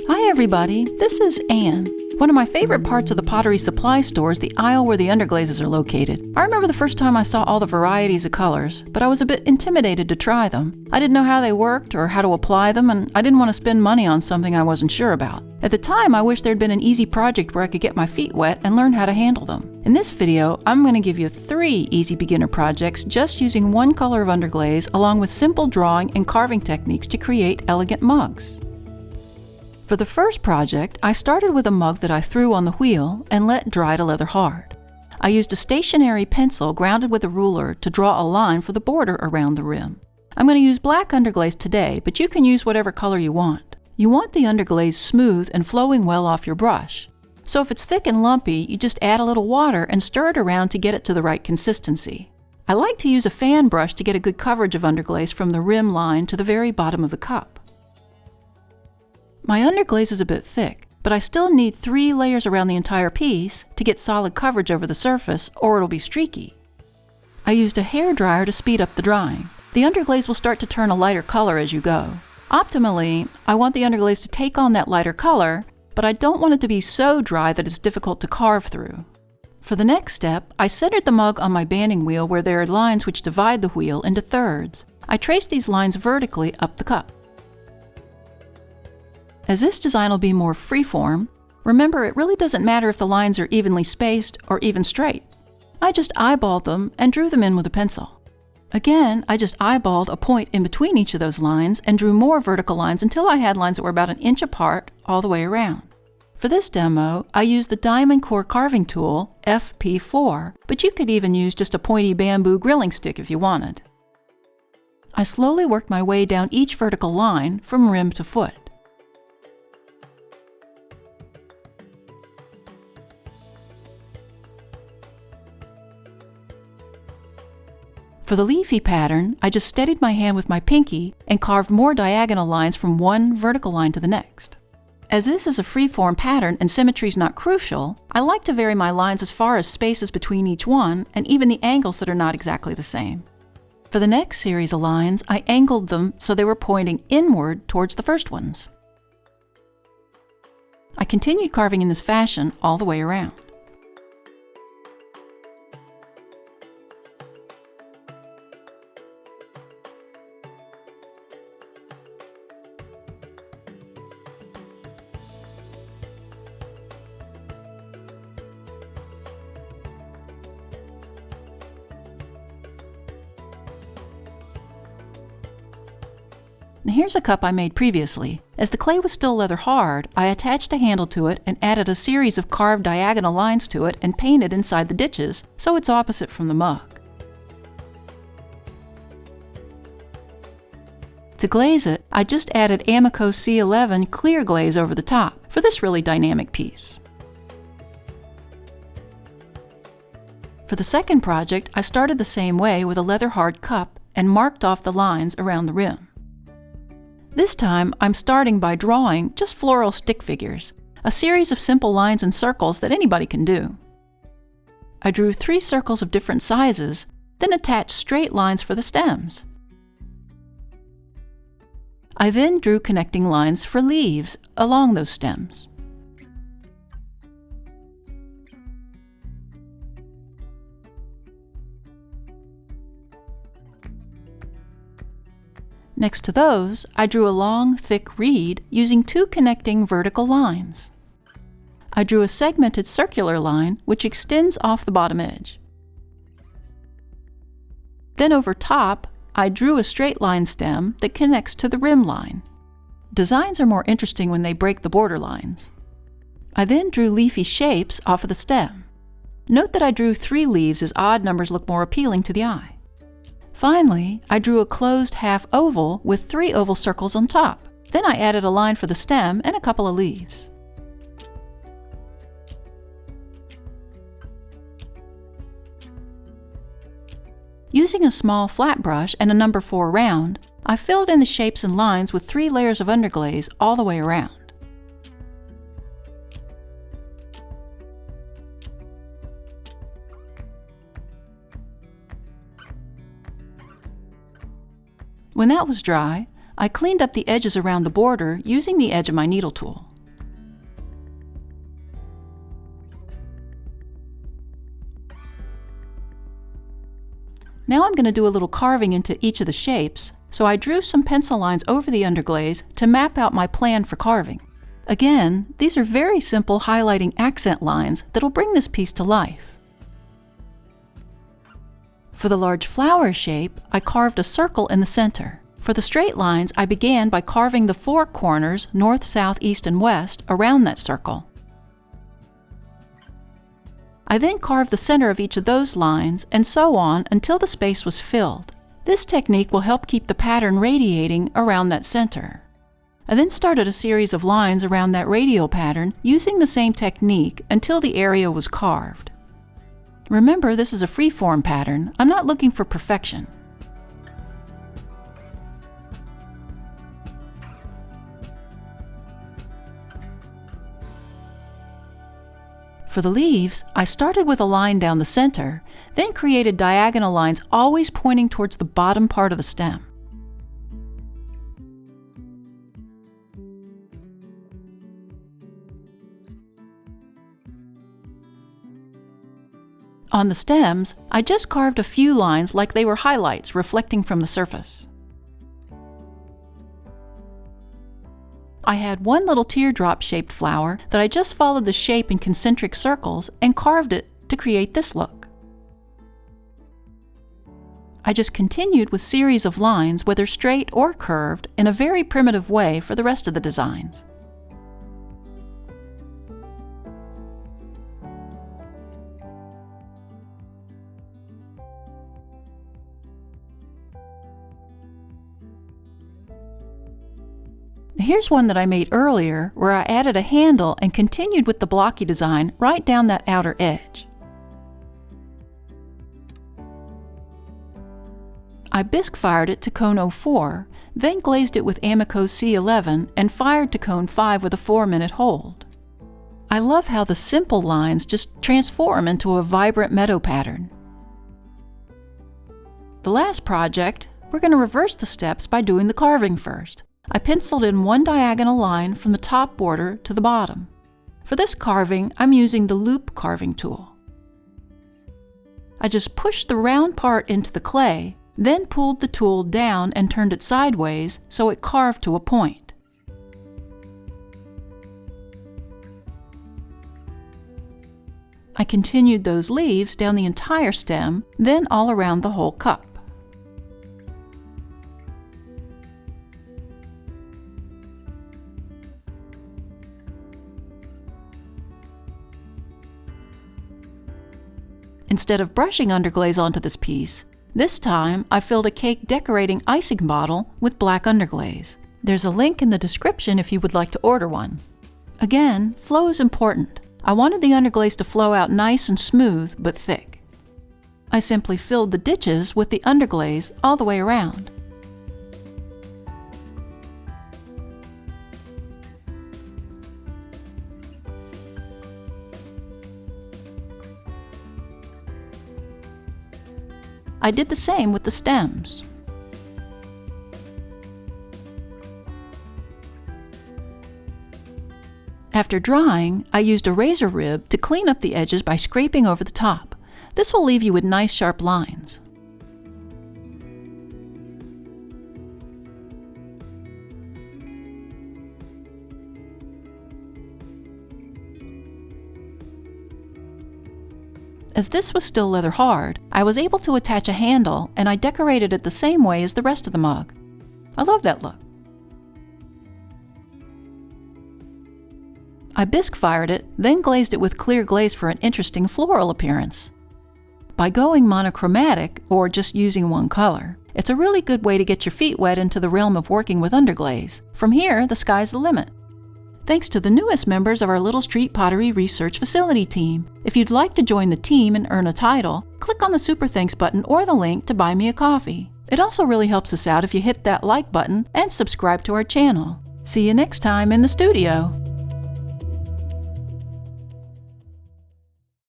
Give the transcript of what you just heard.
Hi everybody, this is Anne. One of my favorite parts of the pottery supply store is the aisle where the underglazes are located. I remember the first time I saw all the varieties of colors, but I was a bit intimidated to try them. I didn't know how they worked or how to apply them, and I didn't want to spend money on something I wasn't sure about. At the time, I wished there'd been an easy project where I could get my feet wet and learn how to handle them. In this video, I'm going to give you 3 easy beginner projects just using one color of underglaze along with simple drawing and carving techniques to create elegant mugs. For the first project, I started with a mug that I threw on the wheel and let dry to leather hard. I used a stationary pencil grounded with a ruler to draw a line for the border around the rim. I'm going to use black underglaze today, but you can use whatever color you want. You want the underglaze smooth and flowing well off your brush. So if it's thick and lumpy, you just add a little water and stir it around to get it to the right consistency. I like to use a fan brush to get a good coverage of underglaze from the rim line to the very bottom of the cup. My underglaze is a bit thick, but I still need 3 layers around the entire piece to get solid coverage over the surface, or it'll be streaky. I used a hairdryer to speed up the drying. The underglaze will start to turn a lighter color as you go. Optimally, I want the underglaze to take on that lighter color, but I don't want it to be so dry that it's difficult to carve through. For the next step, I centered the mug on my banding wheel where there are lines which divide the wheel into thirds. I traced these lines vertically up the cup. As this design will be more freeform, remember it really doesn't matter if the lines are evenly spaced or even straight. I just eyeballed them and drew them in with a pencil. Again, I just eyeballed a point in between each of those lines and drew more vertical lines until I had lines that were about 1 inch apart all the way around. For this demo, I used the Diamond Core carving tool, FP4, but you could even use just a pointy bamboo grilling stick if you wanted. I slowly worked my way down each vertical line from rim to foot. For the leafy pattern, I just steadied my hand with my pinky and carved more diagonal lines from one vertical line to the next. As this is a free-form pattern and symmetry is not crucial, I like to vary my lines as far as spaces between each one and even the angles that are not exactly the same. For the next series of lines, I angled them so they were pointing inward towards the first ones. I continued carving in this fashion all the way around. Now here's a cup I made previously. As the clay was still leather hard, I attached a handle to it and added a series of carved diagonal lines to it and painted inside the ditches so it's opposite from the mug. To glaze it, I just added Amico C11 clear glaze over the top for this really dynamic piece. For the second project, I started the same way with a leather hard cup and marked off the lines around the rim. This time, I'm starting by drawing just floral stick figures, a series of simple lines and circles that anybody can do. I drew 3 circles of different sizes, then attached straight lines for the stems. I then drew connecting lines for leaves along those stems. Next to those, I drew a long, thick reed using 2 connecting vertical lines. I drew a segmented circular line which extends off the bottom edge. Then over top, I drew a straight line stem that connects to the rim line. Designs are more interesting when they break the border lines. I then drew leafy shapes off of the stem. Note that I drew 3 leaves as odd numbers look more appealing to the eye. Finally, I drew a closed half oval with 3 oval circles on top. Then I added a line for the stem and a couple of leaves. Using a small flat brush and a number 4 round, I filled in the shapes and lines with 3 layers of underglaze all the way around. When that was dry, I cleaned up the edges around the border using the edge of my needle tool. Now I'm going to do a little carving into each of the shapes, so I drew some pencil lines over the underglaze to map out my plan for carving. Again, these are very simple highlighting accent lines that'll bring this piece to life. For the large flower shape, I carved a circle in the center. For the straight lines, I began by carving the 4 corners, north, south, east, and west, around that circle. I then carved the center of each of those lines, and so on until the space was filled. This technique will help keep the pattern radiating around that center. I then started a series of lines around that radial pattern using the same technique until the area was carved. Remember, this is a free-form pattern. I'm not looking for perfection. For the leaves, I started with a line down the center, then created diagonal lines always pointing towards the bottom part of the stem. On the stems, I just carved a few lines like they were highlights reflecting from the surface. I had one little teardrop-shaped flower that I just followed the shape in concentric circles and carved it to create this look. I just continued with series of lines, whether straight or curved, in a very primitive way for the rest of the designs. Here's one that I made earlier where I added a handle and continued with the blocky design right down that outer edge. I bisque fired it to cone 04, then glazed it with Amico C11 and fired to cone 5 with a 4-minute hold. I love how the simple lines just transform into a vibrant meadow pattern. The last project, we're going to reverse the steps by doing the carving first. I penciled in one diagonal line from the top border to the bottom. For this carving, I'm using the loop carving tool. I just pushed the round part into the clay, then pulled the tool down and turned it sideways so it carved to a point. I continued those leaves down the entire stem, then all around the whole cup. Instead of brushing underglaze onto this piece, this time I filled a cake decorating icing bottle with black underglaze. There's a link in the description if you would like to order one. Again, flow is important. I wanted the underglaze to flow out nice and smooth, but thick. I simply filled the ditches with the underglaze all the way around. I did the same with the stems. After drying, I used a razor rib to clean up the edges by scraping over the top. This will leave you with nice sharp lines. As this was still leather hard, I was able to attach a handle and I decorated it the same way as the rest of the mug. I love that look. I bisque fired it, then glazed it with clear glaze for an interesting floral appearance. By going monochromatic, or just using one color, it's a really good way to get your feet wet into the realm of working with underglaze. From here, the sky's the limit. Thanks to the newest members of our Little Street Pottery Research Facility team. If you'd like to join the team and earn a title, click on the Super Thanks button or the link to buy me a coffee. It also really helps us out if you hit that like button and subscribe to our channel. See you next time in the studio.